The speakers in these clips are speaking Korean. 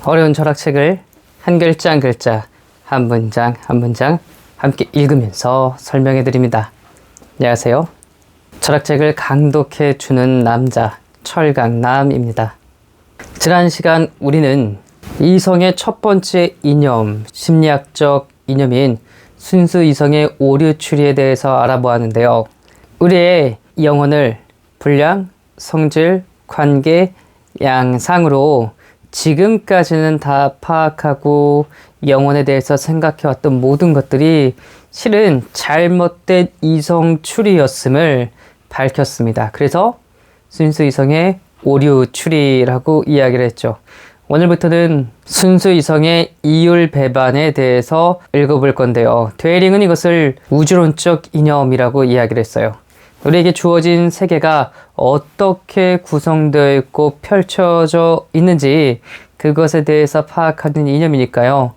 어려운 철학책을 한 글자 한 글자, 한 문장 한 문장 함께 읽으면서 설명해 드립니다. 안녕하세요. 철학책을 강독해 주는 남자 철강남입니다. 지난 시간 우리는 이성의 첫 번째 이념, 심리학적 이념인 순수 이성의 오류 추리에 대해서 알아보았는데요. 우리의 영혼을 분량, 성질, 관계, 양상으로 지금까지는 다 파악하고 영혼에 대해서 생각해왔던 모든 것들이 실은 잘못된 이성 추리였음을 밝혔습니다. 그래서 순수 이성의 오류 추리라고 이야기를 했죠. 오늘부터는 순수 이성의 이율 배반에 대해서 읽어볼 건데요. 데이링은 이것을 우주론적 이념이라고 이야기를 했어요. 우리에게 주어진 세계가 어떻게 구성되어 있고 펼쳐져 있는지 그것에 대해서 파악하는 이념이니까요.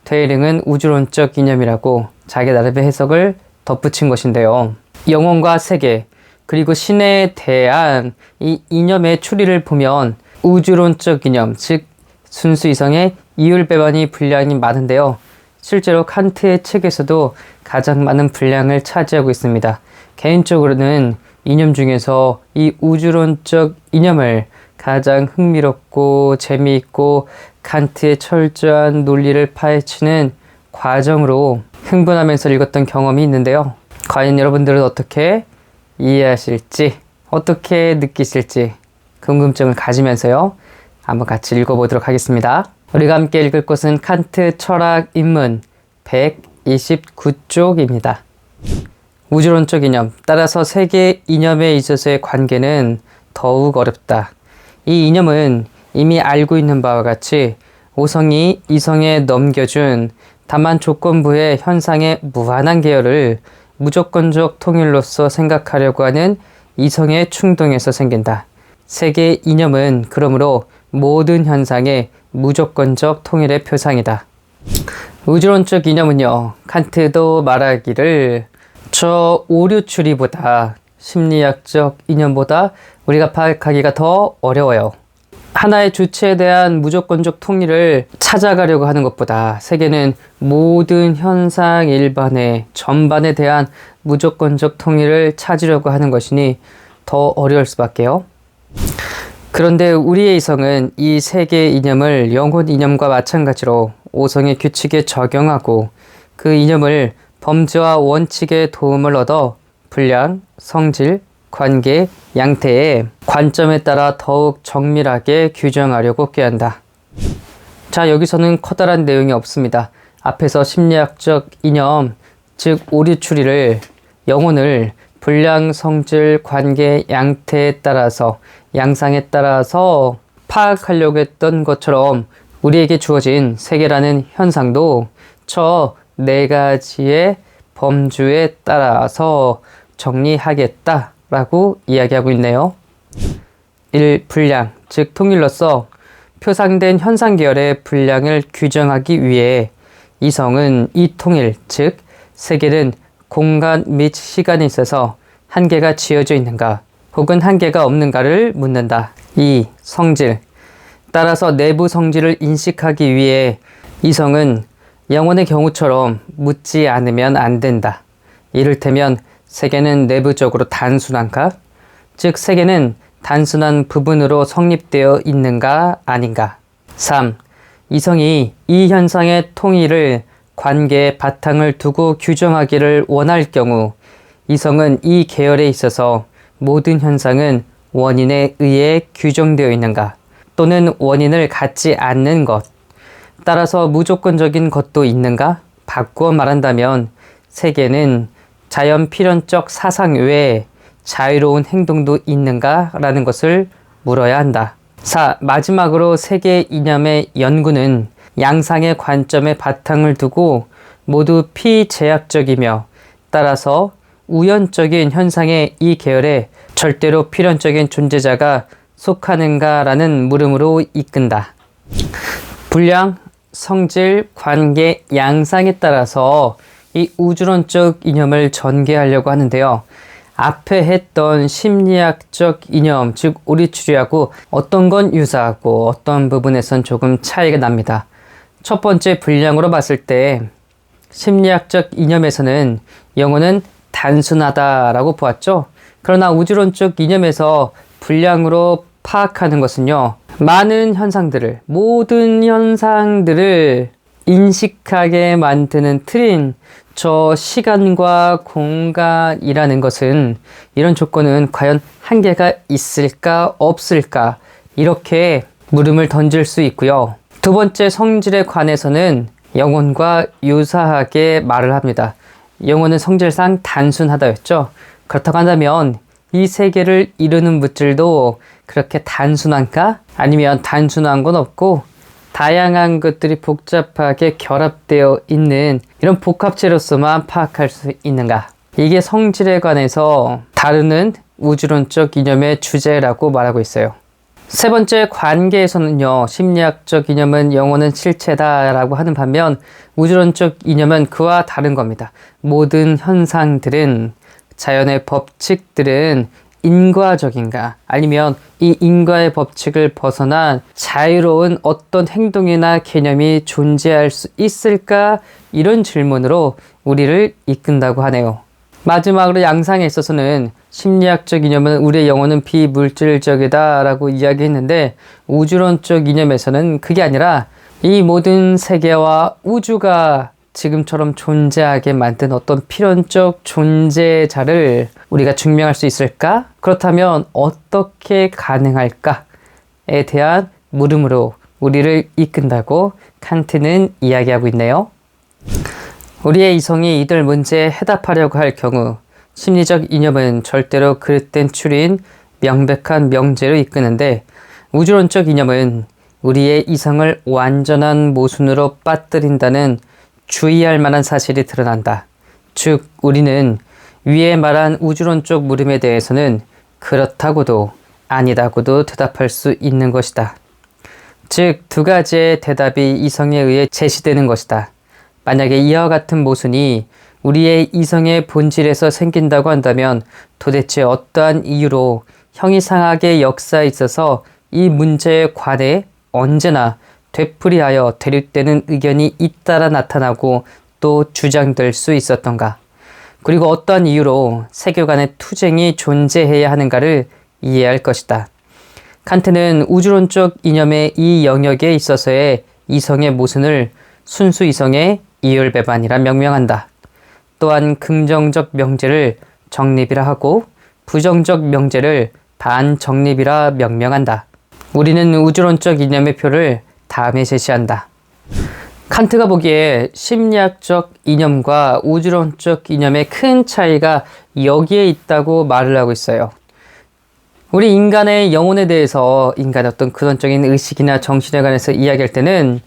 데이링은 우주론적 이념이라고 자기 나름의 해석을 덧붙인 것인데요. 영혼과 세계 그리고 신에 대한 이 이념의 추리를 보면 우주론적 이념, 즉 순수 이성의 이율 배반이 분량이 많은데요. 실제로 칸트의 책에서도 가장 많은 분량을 차지하고 있습니다. 개인적으로는 이념 중에서 이 우주론적 이념을 가장 흥미롭고 재미있고 칸트의 철저한 논리를 파헤치는 과정으로 흥분하면서 읽었던 경험이 있는데요. 과연 여러분들은 어떻게 이해하실지, 어떻게 느끼실지 궁금증을 가지면서요. 한번 같이 읽어보도록 하겠습니다. 우리가 함께 읽을 곳은 칸트 철학 입문 129쪽입니다. 우주론적 이념, 따라서 세계 이념에 있어서의 관계는 더욱 어렵다. 이 이념은 이미 알고 있는 바와 같이 오성이 이성에 넘겨준 다만 조건부의 현상의 무한한 계열을 무조건적 통일로서 생각하려고 하는 이성의 충동에서 생긴다. 세계 이념은 그러므로 모든 현상의 무조건적 통일의 표상이다. 우주론적 이념은요, 칸트도 말하기를 저 오류 추리보다 심리학적 이념보다 우리가 파악하기가 더 어려워요. 하나의 주체에 대한 무조건적 통일을 찾아가려고 하는 것보다 세계는 모든 현상 일반의 전반에 대한 무조건적 통일을 찾으려고 하는 것이니 더 어려울 수밖에요. 그런데 우리의 이성은 이 세계 이념을 영혼 이념과 마찬가지로 오성의 규칙에 적용하고 그 이념을 범죄와 원칙의 도움을 얻어 분량, 성질, 관계, 양태의 관점에 따라 더욱 정밀하게 규정하려고 꾀한다. 자, 여기서는 커다란 내용이 없습니다. 앞에서 심리학적 이념, 즉 오류 추리를 영혼을 분량, 성질, 관계, 양태에 따라서 양상에 따라서 파악하려고 했던 것처럼 우리에게 주어진 세계라는 현상도 저 네 가지의 범주에 따라서 정리하겠다라고 이야기하고 있네요. 1. 분량, 즉 통일로서 표상된 현상 계열의 분량을 규정하기 위해 이성은 이 통일, 즉 세계는 공간 및 시간에 있어서 한계가 지어져 있는가 혹은 한계가 없는가를 묻는다. 2. 성질, 따라서 내부 성질을 인식하기 위해 이성은 영혼의 경우처럼 묻지 않으면 안 된다. 이를테면 세계는 내부적으로 단순한가? 즉 세계는 단순한 부분으로 성립되어 있는가 아닌가? 3. 이성이 이 현상의 통일을 관계의 바탕을 두고 규정하기를 원할 경우 이성은 이 계열에 있어서 모든 현상은 원인에 의해 규정되어 있는가 또는 원인을 갖지 않는 것, 따라서 무조건적인 것도 있는가? 바꾸어 말한다면 세계는 자연 필연적 사상 외에 자유로운 행동도 있는가? 라는 것을 물어야 한다. 4. 마지막으로 세계 이념의 연구는 양상의 관점에 바탕을 두고 모두 피제약적이며 따라서 우연적인 현상의 이 계열에 절대로 필연적인 존재자가 속하는가라는 물음으로 이끈다. 분량, 성질, 관계, 양상에 따라서 이 우주론적 이념을 전개하려고 하는데요. 앞에 했던 심리학적 이념, 즉 우리추리하고 어떤 건 유사하고 어떤 부분에선 조금 차이가 납니다. 첫 번째 분량으로 봤을 때 심리학적 이념에서는 영혼은 단순하다라고 보았죠. 그러나 우주론적 이념에서 분량으로 파악하는 것은요, 많은 현상들을, 모든 현상들을 인식하게 만드는 틀인 저 시간과 공간이라는 것은, 이런 조건은 과연 한계가 있을까 없을까, 이렇게 물음을 던질 수 있고요. 두 번째 성질에 관해서는 영혼과 유사하게 말을 합니다. 영혼은 성질상 단순하다였죠. 그렇다고 한다면 이 세계를 이루는 물질도 그렇게 단순한가? 아니면 단순한 건 없고 다양한 것들이 복잡하게 결합되어 있는 이런 복합체로서만 파악할 수 있는가? 이게 성질에 관해서 다루는 우주론적 이념의 주제라고 말하고 있어요. 세 번째 관계에서는요, 심리학적 이념은 영혼은 실체다라고 하는 반면 우주론적 이념은 그와 다른 겁니다. 모든 현상들은, 자연의 법칙들은 인과적인가, 아니면 이 인과의 법칙을 벗어난 자유로운 어떤 행동이나 개념이 존재할 수 있을까, 이런 질문으로 우리를 이끈다고 하네요. 마지막으로 양상에 있어서는 심리학적 이념은 우리의 영혼은 비물질적이다 라고 이야기했는데, 우주론적 이념에서는 그게 아니라 이 모든 세계와 우주가 지금처럼 존재하게 만든 어떤 필연적 존재자를 우리가 증명할 수 있을까? 그렇다면 어떻게 가능할까에 대한 물음으로 우리를 이끈다고 칸트는 이야기하고 있네요. 우리의 이성이 이들 문제에 해답하려고 할 경우 심리적 이념은 절대로 그릇된 추리인 명백한 명제로 이끄는데, 우주론적 이념은 우리의 이성을 완전한 모순으로 빠뜨린다는 주의할 만한 사실이 드러난다. 즉, 우리는 위에 말한 우주론적 물음에 대해서는 그렇다고도 아니다고도 대답할 수 있는 것이다. 즉, 두 가지의 대답이 이성에 의해 제시되는 것이다. 만약에 이와 같은 모순이 우리의 이성의 본질에서 생긴다고 한다면 도대체 어떠한 이유로 형이상학의 역사에 있어서 이 문제에 관해 언제나 되풀이하여 대립되는 의견이 잇따라 나타나고 또 주장될 수 있었던가? 그리고 어떠한 이유로 세계 간의 투쟁이 존재해야 하는가를 이해할 것이다. 칸트는 우주론적 이념의 이 영역에 있어서의 이성의 모순을 순수 이성의 이율배반이라 명명한다. 또한 긍정적 명제를 정립이라 하고 부정적 명제를 반정립이라 명명한다. 우리는 우주론적 이념의 표를 다음에 제시한다. 칸트가 보기에 심리학적 이념과 우주론적 이념의 큰 차이가 여기에 있다고 말을 하고 있어요. 우리 인간의 영혼에 대해서, 인간의 어떤 근원적인 의식이나 정신에 관해서 이야기할 때는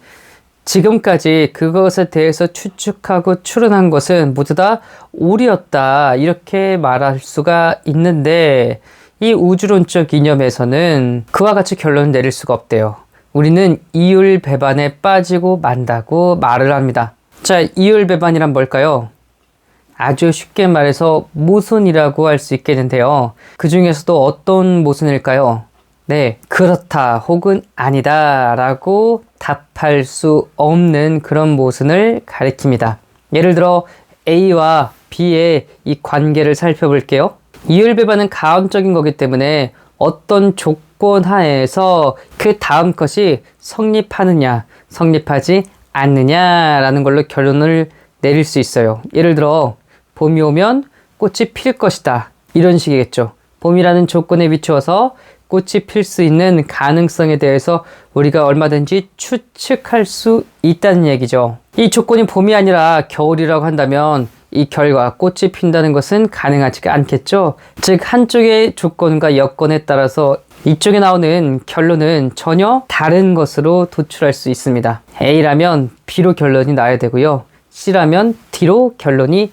지금까지 그것에 대해서 추측하고 추론한 것은 모두 다 오류였다, 이렇게 말할 수가 있는데, 이 우주론적 이념에서는 그와 같이 결론을 내릴 수가 없대요. 우리는 이율배반에 빠지고 만다고 말을 합니다. 자, 이율배반이란 뭘까요? 아주 쉽게 말해서 모순이라고 할 수 있겠는데요. 그 중에서도 어떤 모순일까요? 네, 그렇다 혹은 아니다 라고 답할 수 없는 그런 모순을 가리킵니다. 예를 들어 A와 B의 이 관계를 살펴볼게요. 이율배반은 가언적인 거기 때문에 어떤 조건 하에서 그 다음 것이 성립하느냐, 성립하지 않느냐라는 걸로 결론을 내릴 수 있어요. 예를 들어 봄이 오면 꽃이 필 것이다, 이런 식이겠죠. 봄이라는 조건에 비추어서 꽃이 필 수 있는 가능성에 대해서 우리가 얼마든지 추측할 수 있다는 얘기죠. 이 조건이 봄이 아니라 겨울이라고 한다면 이 결과 꽃이 핀다는 것은 가능하지가 않겠죠. 즉, 한쪽의 조건과 여건에 따라서 이쪽에 나오는 결론은 전혀 다른 것으로 도출할 수 있습니다. A라면 B로 결론이 나야 되고요. C라면 D로 결론이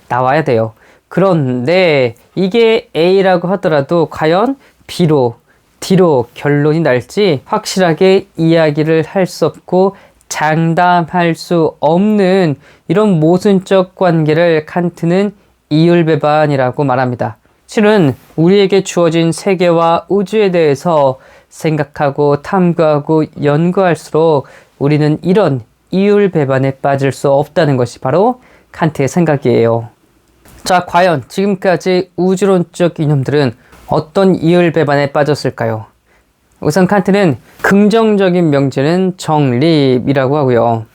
나와야 돼요. 그런데 이게 A라고 하더라도 과연 B로, D로 결론이 날지 확실하게 이야기를 할 수 없고 장담할 수 없는 이런 모순적 관계를 칸트는 이율배반이라고 말합니다. 실은 우리에게 주어진 세계와 우주에 대해서 생각하고 탐구하고 연구할수록 우리는 이런 이율배반에 빠질 수 없다는 것이 바로 칸트의 생각이에요. 자, 과연 지금까지 우주론적 이념들은 어떤 이율배반에 빠졌을까요? 우선 칸트는 긍정적인 명제는 정립이라고 하고요.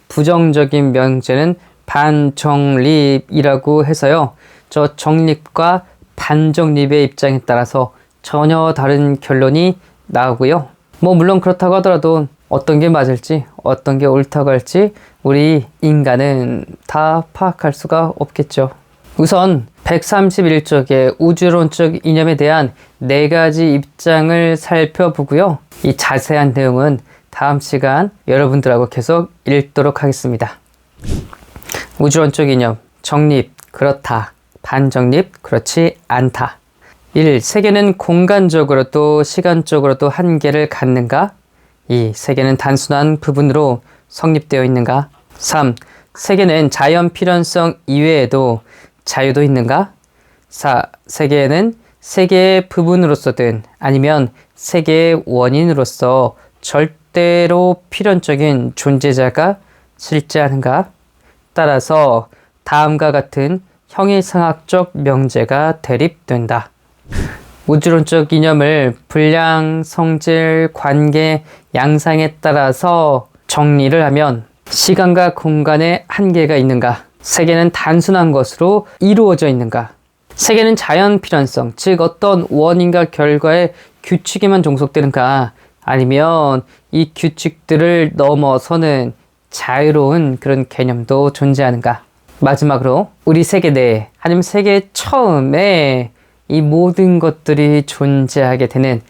부정적인 명제는 반정립이라고 해서요. 저 정립과 반정립의 입장에 따라서 전혀 다른 결론이 나오고요. 물론 그렇다고 하더라도 어떤 게 맞을지 어떤 게 옳다고 할지 우리 인간은 다 파악할 수가 없겠죠. 우선 131쪽의 우주론적 이념에 대한 4가지 입장을 살펴보고요. 이 자세한 내용은 다음 시간 여러분들하고 계속 읽도록 하겠습니다. 우주론적 이념, 정립, 그렇다. 반정립, 그렇지 않다. 1. 세계는 공간적으로도 시간적으로도 한계를 갖는가? 2. 세계는 단순한 부분으로 성립되어 있는가? 3. 세계는 자연 필연성 이외에도 자유도 있는가? 4. 세계에는 세계의 부분으로서든 아니면 세계의 원인으로서 절대로 필연적인 존재자가 실제하는가? 따라서 다음과 같은 형이상학적 명제가 대립된다. 우주론적 이념을 분량, 성질, 관계, 양상에 따라서 정리를 하면 시간과 공간에 한계가 있는가? 세계는 단순한 것으로 이루어져 있는가? 세계는 자연 필연성, 즉 어떤 원인과 결과의 규칙에만 종속되는가? 아니면 이 규칙들을 넘어서는 자유로운 그런 개념도 존재하는가? 마지막으로 우리 세계 내에 아니면 세계 처음에 이 모든 것들이 존재하게 되는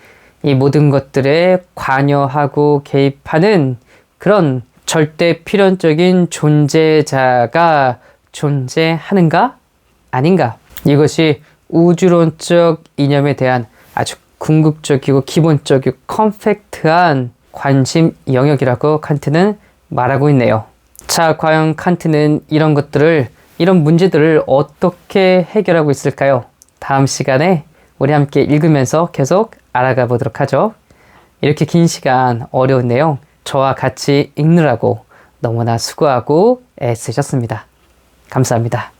이 모든 것들에 관여하고 개입하는 그런 절대 필연적인 존재자가 존재하는가? 아닌가? 이것이 우주론적 이념에 대한 아주 궁극적이고 기본적이고 컴팩트한 관심 영역이라고 칸트는 말하고 있네요. 자, 과연 칸트는 이런 문제들을 어떻게 해결하고 있을까요? 다음 시간에 우리 함께 읽으면서 계속 알아가 보도록 하죠. 이렇게 긴 시간 어려운 내용 저와 같이 읽느라고 너무나 수고하고 애쓰셨습니다. 감사합니다.